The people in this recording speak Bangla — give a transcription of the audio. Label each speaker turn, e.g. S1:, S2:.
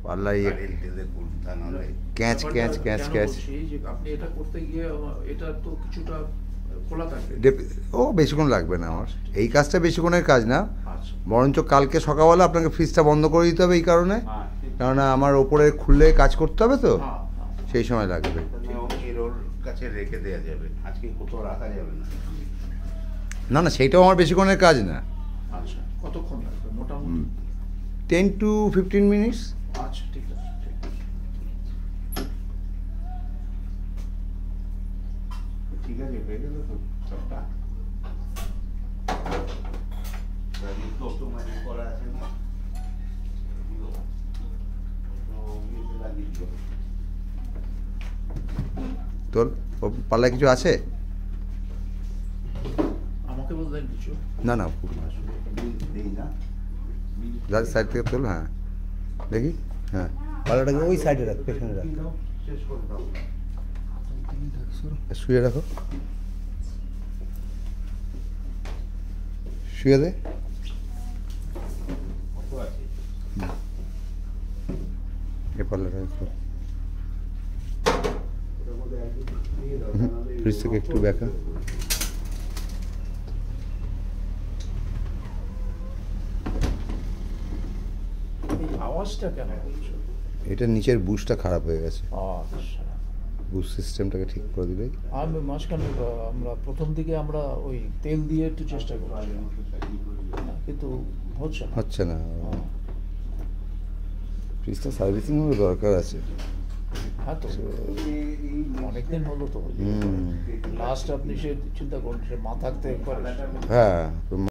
S1: পাল্লাই ক্যাচ ক্যাচ ক্যাচ ক্যাচ।
S2: আপনি এটা করতে গিয়ে এটা তো কিছুটা খোলা থাকবে।
S1: ও বেশিক্ষণ লাগবে না আমার, এই কাজটা বেশিক্ষণের কাজ না, বরঞ্চ কালকে সকালবেলা আপনাকে ফ্রিজটা বন্ধ করে দিতে হবে এই কারণে, কেননা আমার ওপরে খুললে কাজ করতে হবে তো, সেই সময় লাগবে।
S3: কাছে রেখে দেওয়া যাবে, আজকে কোথাও রাখা যাবে না।
S1: না না, সেইটাও আমার বেশিক্ষণের কাজ না।
S2: আচ্ছা, কতক্ষণ লাগবে মোটামুটি?
S1: 10 to 15 মিনিটস।
S2: আচ্ছা, ঠিক আছে, ঠিক আছে।
S3: ঠিক আছে, হয়ে গেল তো সবটা। করা আছে না,
S1: তোর পাল্লায় কিছু আছে?
S2: আমাকে বললেন কিছু?
S1: না না, যার সাইড থেকে তোল। হ্যাঁ দেখি, হ্যাঁ পাল্লাটাকে ওই সাইডে রাখ, পেছনে রাখ, শুয়ে রাখো, শুয়ে দে। এ পাল্লাটা ফ্রিজ থেকে একটু দেখা।
S2: আওয়াজটা কেন?
S1: এটা নিচের বুশটা খারাপ হয়ে গেছে,
S2: আচ্ছা,
S1: বুশ সিস্টেমটাকে ঠিক করে দিলেই।
S2: আমি মাঝখানে আমরা প্রথম দিকে আমরা ওই তেল দিয়ে একটু চেষ্টা করছি, কিন্তু হচ্ছে
S1: না। ফ্রিজটা সার্ভিসিং দরকার আছে।
S2: হ্যাঁ, তো অনেকদিন হলো তো। লাস্ট আপনি সে চিন্তা করুন, সে মা থাকতে একবার।
S1: হ্যাঁ।